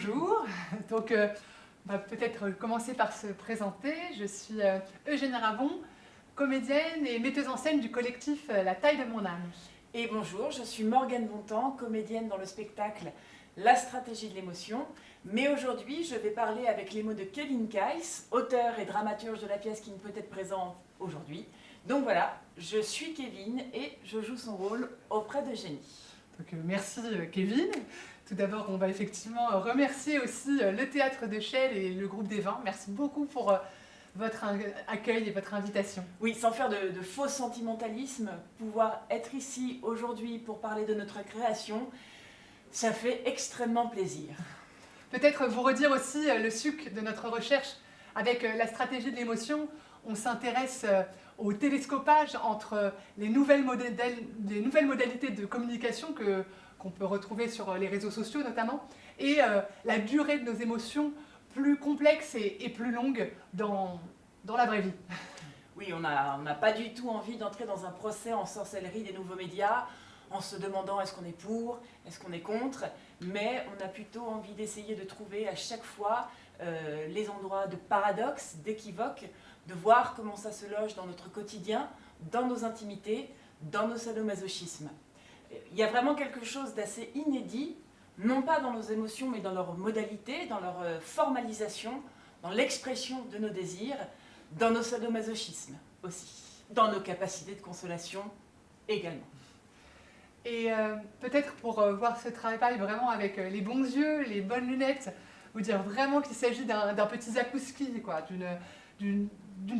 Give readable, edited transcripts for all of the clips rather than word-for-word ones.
bonjour. Donc, on va peut-être commencer par se présenter. Je suis Eugénie Ravon, comédienne et metteuse en scène du collectif La Taille de mon âme. Et bonjour, je suis Morgane Bontemps, comédienne dans le spectacle La stratégie de l'émotion. Mais aujourd'hui, je vais parler avec les mots de Kevin Kayce, auteur et dramaturge de la pièce qui ne peut être présent aujourd'hui. Donc voilà, je suis Kevin et je joue son rôle auprès d'Eugénie. Donc, merci Kevin. Tout d'abord, on va effectivement remercier aussi le Théâtre de Chelles et le groupe des Vins. Merci beaucoup pour votre accueil et votre invitation. Oui, sans faire de faux sentimentalisme, pouvoir être ici aujourd'hui pour parler de notre création, ça fait extrêmement plaisir. Peut-être vous redire aussi le suc de notre recherche avec la stratégie de l'émotion. On s'intéresse au télescopage entre les nouvelles modalités de communication qu'on peut retrouver sur les réseaux sociaux notamment, et la durée de nos émotions plus complexes et plus longues dans la vraie vie. Oui, on n'a pas du tout envie d'entrer dans un procès en sorcellerie des nouveaux médias, en se demandant est-ce qu'on est pour, est-ce qu'on est contre, mais on a plutôt envie d'essayer de trouver à chaque fois les endroits de paradoxe, d'équivoque, de voir comment ça se loge dans notre quotidien, dans nos intimités, dans nos sadomasochismes. Il y a vraiment quelque chose d'assez inédit, non pas dans nos émotions, mais dans leur modalité, dans leur formalisation, dans l'expression de nos désirs, dans nos sadomasochismes aussi, dans nos capacités de consolation également. Et peut-être pour voir ce travail vraiment avec les bons yeux, les bonnes lunettes, vous dire vraiment qu'il s'agit d'un petit zakouski, quoi, d'une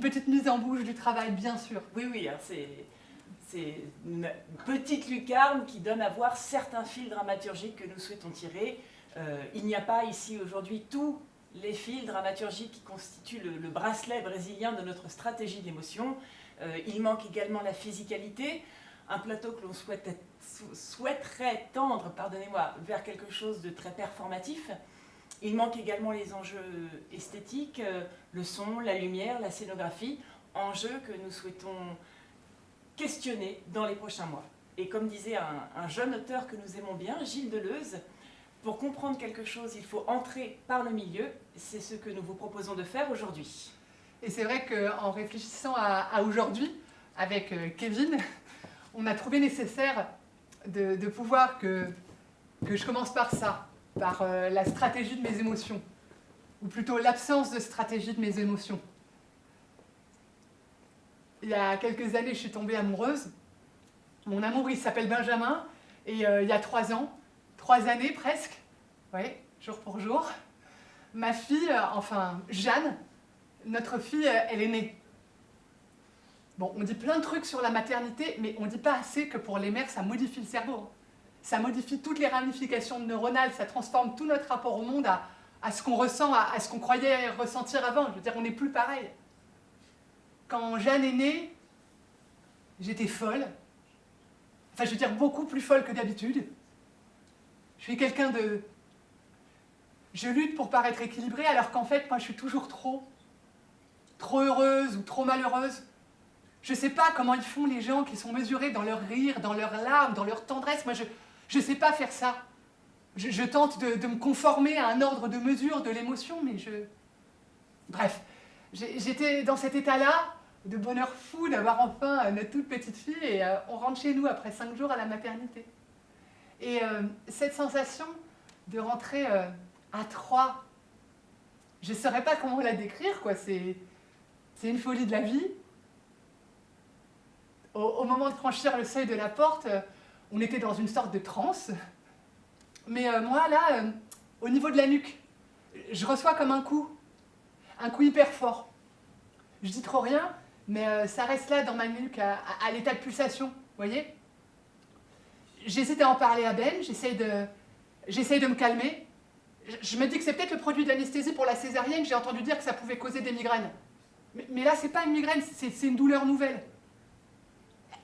petite mise en bouche du travail, bien sûr. Oui, hein, c'est une petite lucarne qui donne à voir certains fils dramaturgiques que nous souhaitons tirer. Il n'y a pas ici aujourd'hui tous les fils dramaturgiques qui constituent le bracelet brésilien de notre stratégie d'émotion. Il manque également la physicalité, un plateau que l'on souhaiterait tendre, vers quelque chose de très performatif. Il manque également les enjeux esthétiques, le son, la lumière, la scénographie, enjeux que nous souhaitons questionner dans les prochains mois. Et comme disait un jeune auteur que nous aimons bien, Gilles Deleuze, pour comprendre quelque chose, il faut entrer par le milieu. C'est ce que nous vous proposons de faire aujourd'hui. Et c'est vrai qu'en réfléchissant à aujourd'hui, avec Kevin, on a trouvé nécessaire de pouvoir que je commence par ça, par la stratégie de mes émotions, ou plutôt l'absence de stratégie de mes émotions. Il y a quelques années, je suis tombée amoureuse. Mon amour, il s'appelle Benjamin, et il y a 3 ans, 3 années presque, oui, jour pour jour, ma fille, Jeanne, notre fille, elle est née. Bon, on dit plein de trucs sur la maternité, mais on ne dit pas assez que pour les mères, ça modifie le cerveau. Ça modifie toutes les ramifications neuronales, ça transforme tout notre rapport au monde à ce qu'on ressent, à ce qu'on croyait ressentir avant. Je veux dire, on n'est plus pareil. Quand Jeanne est née, j'étais folle. Enfin, je veux dire, beaucoup plus folle que d'habitude. Je suis quelqu'un de... Je lutte pour paraître équilibrée, alors qu'en fait, moi, je suis toujours trop heureuse ou trop malheureuse. Je ne sais pas comment ils font les gens qui sont mesurés dans leur rire, dans leurs larmes, dans leur tendresse. Moi, je ne sais pas faire ça. Je tente de me conformer à un ordre de mesure de l'émotion, mais Bref, j'étais dans cet état-là, de bonheur fou d'avoir enfin notre toute petite fille, et on rentre chez nous après 5 jours à la maternité. Et cette sensation de rentrer à 3, je ne saurais pas comment la décrire, quoi. C'est une folie de la vie. Au moment de franchir le seuil de la porte, on était dans une sorte de transe. Mais moi, là, au niveau de la nuque, je reçois comme un coup hyper fort. Je dis trop rien, mais ça reste là dans ma nuque, à l'état de pulsation, vous voyez ? J'hésite à en parler à Ben, j'essaye de me calmer. Je me dis que c'est peut-être le produit de l'anesthésie pour la césarienne, j'ai entendu dire que ça pouvait causer des migraines. Mais là, c'est pas une migraine, c'est une douleur nouvelle.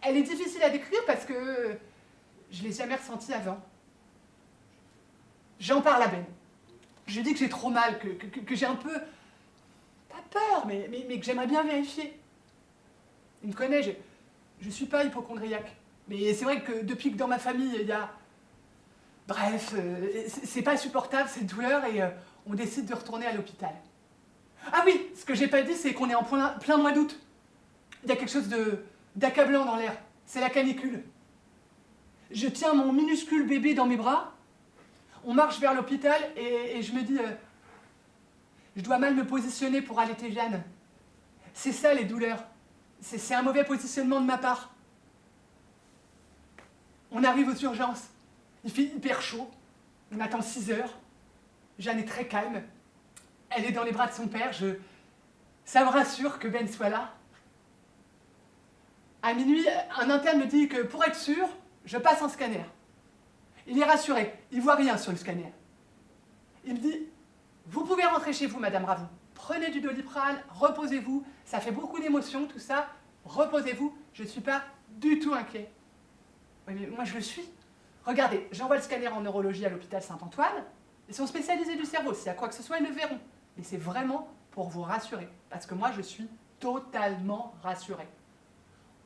Elle est difficile à décrire parce que je ne l'ai jamais ressentie avant. J'en parle à Ben. Je lui dis que j'ai trop mal, que j'ai un peu... Pas peur, mais que j'aimerais bien vérifier. Il me connaît, je ne suis pas hypocondriaque. Mais c'est vrai que depuis que dans ma famille, il y a Bref, c'est pas supportable cette douleur et on décide de retourner à l'hôpital. Ah oui, ce que j'ai pas dit, c'est qu'on est en plein mois d'août. Il y a quelque chose d'accablant dans l'air. C'est la canicule. Je tiens mon minuscule bébé dans mes bras. On marche vers l'hôpital et je me dis... je dois mal me positionner pour allaiter Jeanne. C'est ça les douleurs. C'est un mauvais positionnement de ma part. On arrive aux urgences. Il fait hyper chaud. On attend 6 heures. Jeanne est très calme. Elle est dans les bras de son père. Ça me rassure que Ben soit là. À minuit, un interne me dit que pour être sûr, je passe en scanner. Il est rassuré. Il voit rien sur le scanner. Il me dit, vous pouvez rentrer chez vous, Madame Ravon. Prenez du Doliprane, reposez-vous. Ça fait beaucoup d'émotions, tout ça. Reposez-vous. Je ne suis pas du tout inquiet. Oui, mais moi, je le suis. Regardez, j'envoie le scanner en neurologie à l'hôpital Saint-Antoine. Ils sont spécialisés du cerveau. S'il y a quoi que ce soit, ils le verront. Mais c'est vraiment pour vous rassurer. Parce que moi, je suis totalement rassurée.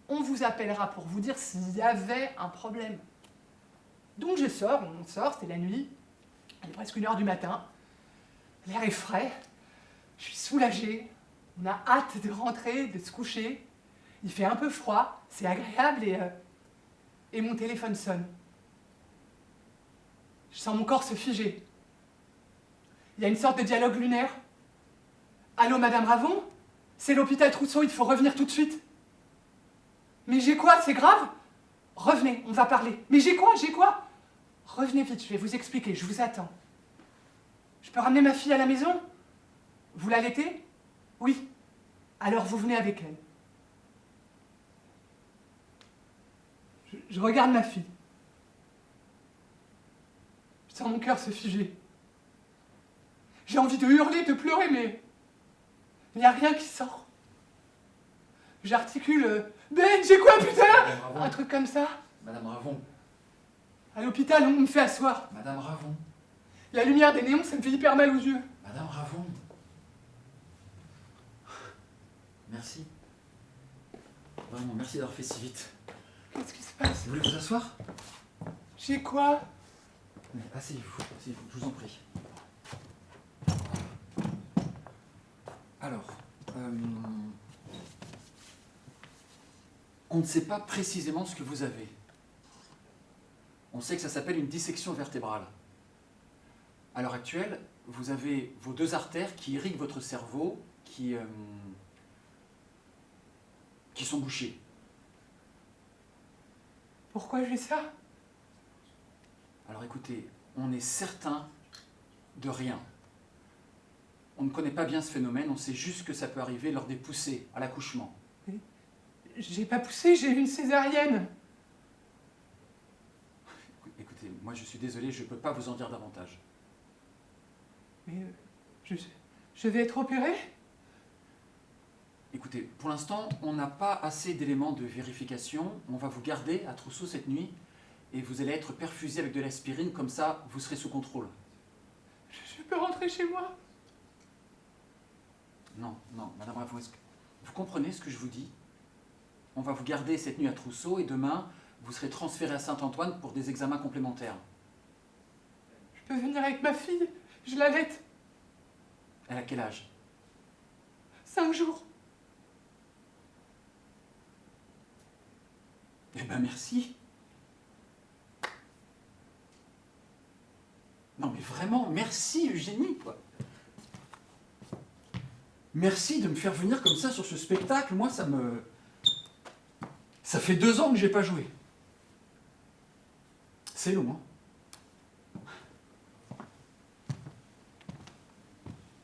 On vous appellera pour vous dire s'il y avait un problème. Donc je sors, on sort, c'est la nuit. Il est presque 1h du matin. L'air est frais. Je suis soulagée. On a hâte de rentrer, de se coucher. Il fait un peu froid, c'est agréable et mon téléphone sonne. Je sens mon corps se figer. Il y a une sorte de dialogue lunaire. Allô, Madame Ravon? C'est l'hôpital Trousseau, il faut revenir tout de suite. Mais j'ai quoi? C'est grave? Revenez, on va parler. Mais j'ai quoi? Revenez vite, je vais vous expliquer, je vous attends. Je peux ramener ma fille à la maison? Vous l'allaitez? Oui. Alors vous venez avec elle. Je regarde ma fille. Je sens mon cœur se figer. J'ai envie de hurler, de pleurer, mais il n'y a rien qui sort. J'articule Ben, j'ai quoi, putain? Un truc comme ça. Madame Ravon. À l'hôpital, on me fait asseoir. Madame Ravon. La lumière des néons, ça me fait hyper mal aux yeux. Madame Ravon. Merci. Vraiment, merci d'avoir fait si vite. Qu'est-ce qui se passe? Vous voulez vous asseoir? J'ai quoi? Asseyez-vous, je vous en prie. Alors, on ne sait pas précisément ce que vous avez. On sait que ça s'appelle une dissection vertébrale. À l'heure actuelle, vous avez vos 2 artères qui irriguent votre cerveau, qui sont bouchées. Pourquoi j'ai ça? Alors écoutez, on est certain de rien. On ne connaît pas bien ce phénomène, on sait juste que ça peut arriver lors des poussées, à l'accouchement. J'ai pas poussé, j'ai eu une césarienne. Écoutez, moi je suis désolé, je ne peux pas vous en dire davantage. Mais je vais être opérée? Écoutez, pour l'instant, on n'a pas assez d'éléments de vérification. On va vous garder à Trousseau cette nuit et vous allez être perfusé avec de l'aspirine, comme ça vous serez sous contrôle. Je peux rentrer chez moi? Non, Madame Ravon, vous comprenez ce que je vous dis? On va vous garder cette nuit à Trousseau et demain, vous serez transféré à Saint-Antoine pour des examens complémentaires. Je peux venir avec ma fille? Je l'allaite. Elle a quel âge? 5 jours. Eh ben merci. Non mais vraiment, merci Eugénie, quoi. Merci de me faire venir comme ça sur ce spectacle. Moi, ça fait 2 ans que j'ai pas joué. C'est long, hein.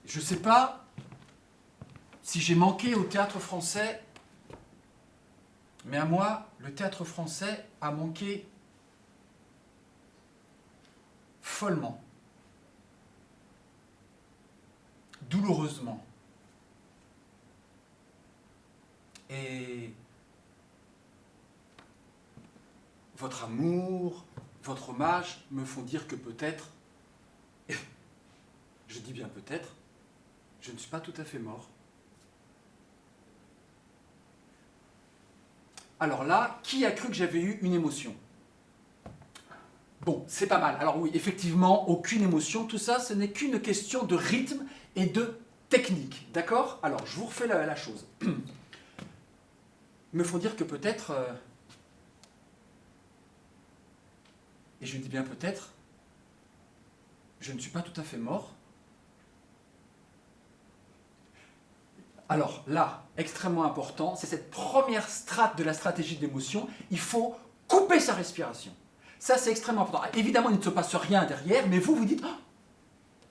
Je sais pas si j'ai manqué au théâtre français, mais à moi, le théâtre français a manqué follement, douloureusement. Et votre amour, votre hommage me font dire que peut-être, je dis bien peut-être, je ne suis pas tout à fait mort. Alors là, qui a cru que j'avais eu une émotion? Bon, c'est pas mal. Alors oui, effectivement, aucune émotion, tout ça, ce n'est qu'une question de rythme et de technique. D'accord? Alors, je vous refais la chose. Il me faut dire que peut-être, et je dis bien peut-être, je ne suis pas tout à fait mort. Alors là, extrêmement important, c'est cette première strate de la stratégie de l'émotion. Il faut couper sa respiration. Ça, c'est extrêmement important. Évidemment, il ne se passe rien derrière, mais vous dites, oh,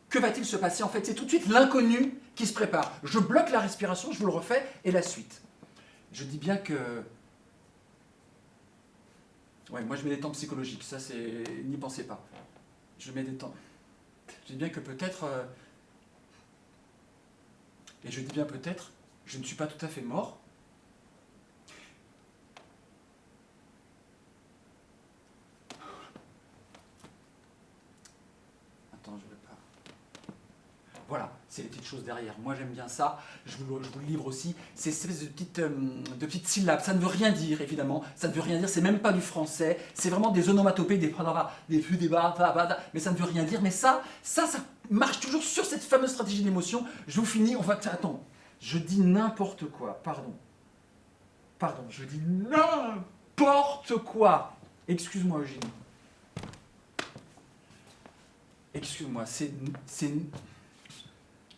que va-t-il se passer? En fait, c'est tout de suite l'inconnu qui se prépare. Je bloque la respiration, je vous le refais, et la suite. Je dis bien que... Ouais, moi, je mets des temps psychologiques, ça, c'est... N'y pensez pas. Je mets des temps... Je dis bien que peut-être... Et je dis bien peut-être, je ne suis pas tout à fait mort. Attends, je ne vais pas... Voilà, c'est les petites choses derrière. Moi, j'aime bien ça. Je vous le livre aussi. C'est ces espèces de petites syllabes. Ça ne veut rien dire, évidemment. Ça ne veut rien dire. C'est même pas du français. C'est vraiment des onomatopées, des mais ça ne veut rien dire. Mais ça marche toujours sur cette fameuse stratégie d'émotion. Je vous finis. On va... Attends. Je dis n'importe quoi. Pardon, je dis n'importe quoi. Excuse-moi, Eugénie. Excuse-moi,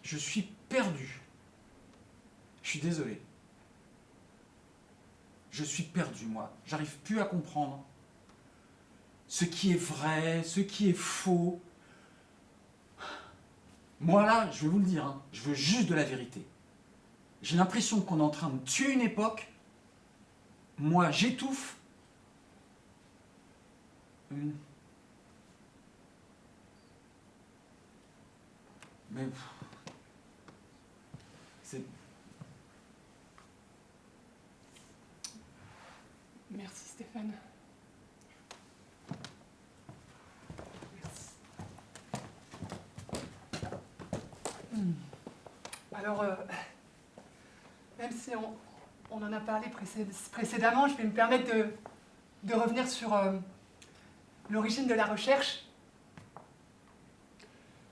je suis perdu. Je suis désolé. Je suis perdu, moi. J'arrive plus à comprendre ce qui est vrai, ce qui est faux. Moi, là, je vais vous le dire, hein, je veux juste de la vérité. J'ai l'impression qu'on est en train de tuer une époque. Moi, j'étouffe. Mais... c'est... Merci Stéphane. Merci. Alors, même si on en a parlé précédemment, je vais me permettre de revenir sur l'origine de la recherche.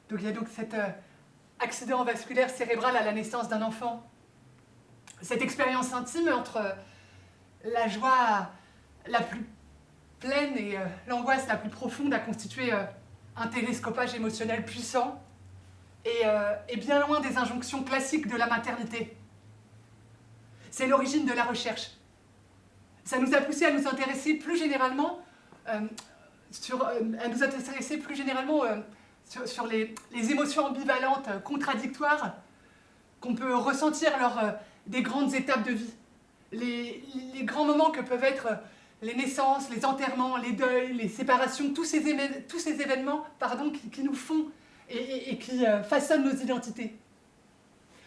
Donc, il y a donc cet accident vasculaire cérébral à la naissance d'un enfant. Cette expérience intime entre la joie la plus pleine et l'angoisse la plus profonde a constitué un télescopage émotionnel puissant et bien loin des injonctions classiques de la maternité. C'est l'origine de la recherche. Ça nous a poussé à nous intéresser plus généralement sur les émotions ambivalentes, contradictoires, qu'on peut ressentir lors des grandes étapes de vie. Les grands moments que peuvent être les naissances, les enterrements, les deuils, les séparations, tous ces événements qui nous font et qui façonnent nos identités.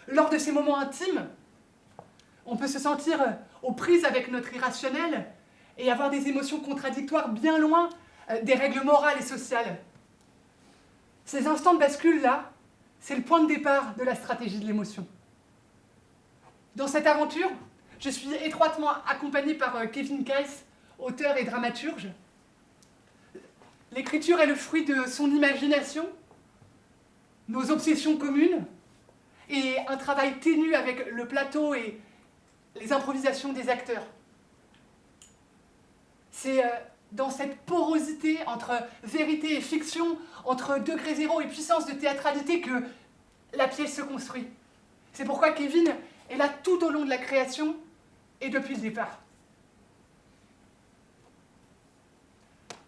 Lors de ces moments intimes, on peut se sentir aux prises avec notre irrationnel et avoir des émotions contradictoires bien loin des règles morales et sociales. Ces instants de bascule-là, c'est le point de départ de la stratégie de l'émotion. Dans cette aventure, je suis étroitement accompagnée par Kevin Kayes, auteur et dramaturge. L'écriture est le fruit de son imagination, nos obsessions communes, et un travail ténu avec le plateau et les improvisations des acteurs. C'est dans cette porosité entre vérité et fiction, entre degré zéro et puissance de théâtralité que la pièce se construit. C'est pourquoi Kevin est là tout au long de la création et depuis le départ.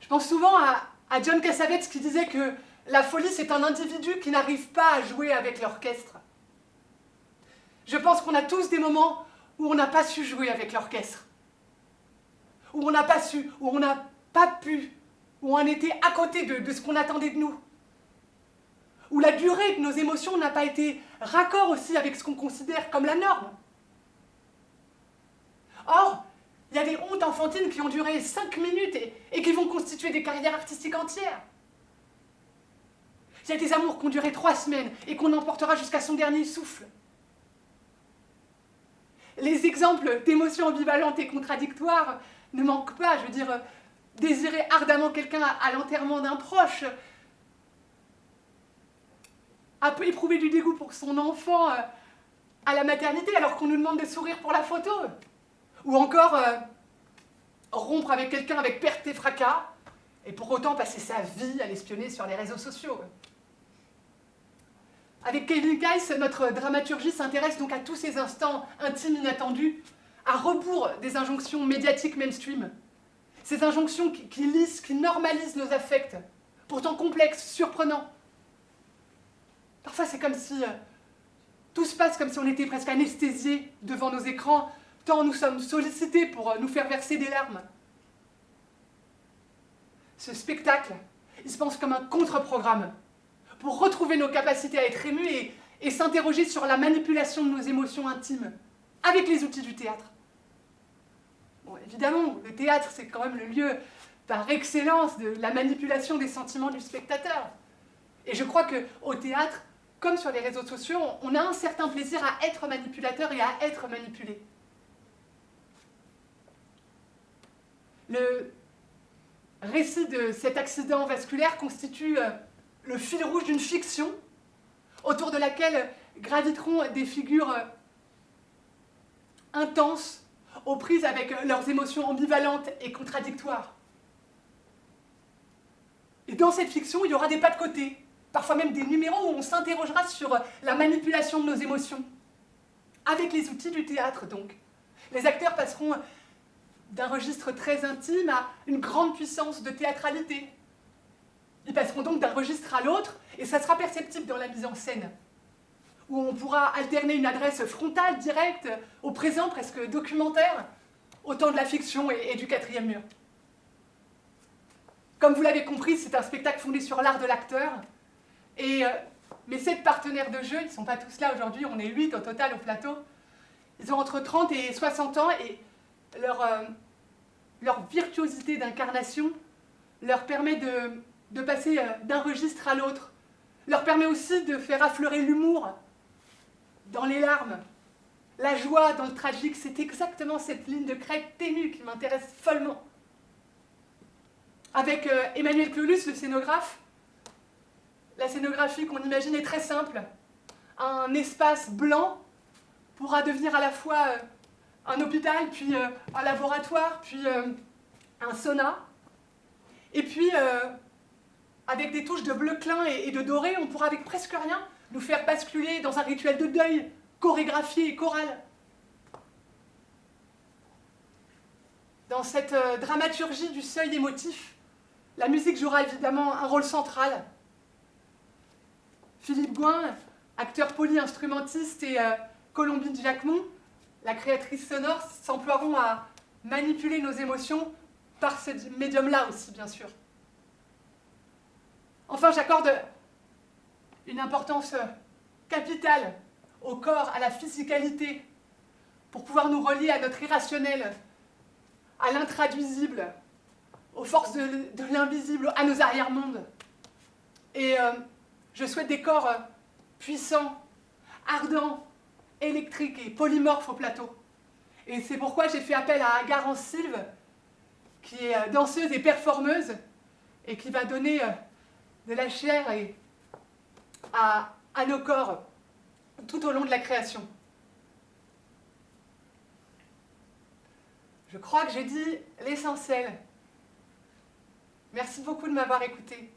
Je pense souvent à John Cassavetes qui disait que la folie, c'est un individu qui n'arrive pas à jouer avec l'orchestre. Je pense qu'on a tous des moments où on n'a pas su jouer avec l'orchestre, où on n'a pas su, où on n'a pas pu, où on était à côté de ce qu'on attendait de nous, où la durée de nos émotions n'a pas été raccord aussi avec ce qu'on considère comme la norme. Or, il y a des hontes enfantines qui ont duré 5 minutes et qui vont constituer des carrières artistiques entières. Il y a des amours qui ont duré 3 semaines et qu'on emportera jusqu'à son dernier souffle. Les exemples d'émotions ambivalentes et contradictoires ne manquent pas. Je veux dire, désirer ardemment quelqu'un à l'enterrement d'un proche, éprouver du dégoût pour son enfant à la maternité alors qu'on nous demande de sourire pour la photo, ou encore rompre avec quelqu'un avec perte et fracas, et pour autant passer sa vie à l'espionner sur les réseaux sociaux. Avec Kevin Kais, notre dramaturgie s'intéresse donc à tous ces instants intimes inattendus, à rebours des injonctions médiatiques mainstream. Ces injonctions qui lissent, qui normalisent nos affects, pourtant complexes, surprenants. Parfois c'est comme si tout se passe comme si on était presque anesthésiés devant nos écrans, tant nous sommes sollicités pour nous faire verser des larmes. Ce spectacle, il se pense comme un contre-programme, pour retrouver nos capacités à être émus et s'interroger sur la manipulation de nos émotions intimes, avec les outils du théâtre. Bon, évidemment, le théâtre, c'est quand même le lieu par excellence de la manipulation des sentiments du spectateur. Et je crois qu'au théâtre, comme sur les réseaux sociaux, on a un certain plaisir à être manipulateur et à être manipulé. Le récit de cet accident vasculaire constitue le fil rouge d'une fiction autour de laquelle graviteront des figures intenses, aux prises avec leurs émotions ambivalentes et contradictoires. Et dans cette fiction, il y aura des pas de côté, parfois même des numéros où on s'interrogera sur la manipulation de nos émotions. Avec les outils du théâtre, donc. Les acteurs passeront d'un registre très intime à une grande puissance de théâtralité. Ils passeront donc d'un registre à l'autre, et ça sera perceptible dans la mise en scène, où on pourra alterner une adresse frontale, directe, au présent presque documentaire, au temps de la fiction et du quatrième mur. Comme vous l'avez compris, c'est un spectacle fondé sur l'art de l'acteur, et mes 7 partenaires de jeu, ils ne sont pas tous là aujourd'hui, on est 8 au total au plateau, ils ont entre 30 et 60 ans, et leur virtuosité d'incarnation leur permet de passer d'un registre à l'autre, leur permet aussi de faire affleurer l'humour dans les larmes, la joie dans le tragique. C'est exactement cette ligne de crête ténue qui m'intéresse follement. Avec Emmanuel Clolus, le scénographe, la scénographie qu'on imagine est très simple. Un espace blanc pourra devenir à la fois un hôpital, puis un laboratoire, puis un sauna. Et puis, avec des touches de bleu clin et de doré, on pourra avec presque rien nous faire basculer dans un rituel de deuil, chorégraphié et choral. Dans cette dramaturgie du seuil émotif, la musique jouera évidemment un rôle central. Philippe Gouin, acteur polyinstrumentiste, et Colombine Jacquemont, la créatrice sonore, s'emploieront à manipuler nos émotions par ce médium-là aussi, bien sûr. Enfin, j'accorde une importance capitale au corps, à la physicalité, pour pouvoir nous relier à notre irrationnel, à l'intraduisible, aux forces de l'invisible, à nos arrière-mondes. Et je souhaite des corps puissants, ardents, électriques et polymorphes au plateau. Et c'est pourquoi j'ai fait appel à Garance Sylve, qui est danseuse et performeuse, et qui va donner de la chair à nos corps tout au long de la création. Je crois que j'ai dit l'essentiel. Merci beaucoup de m'avoir écouté.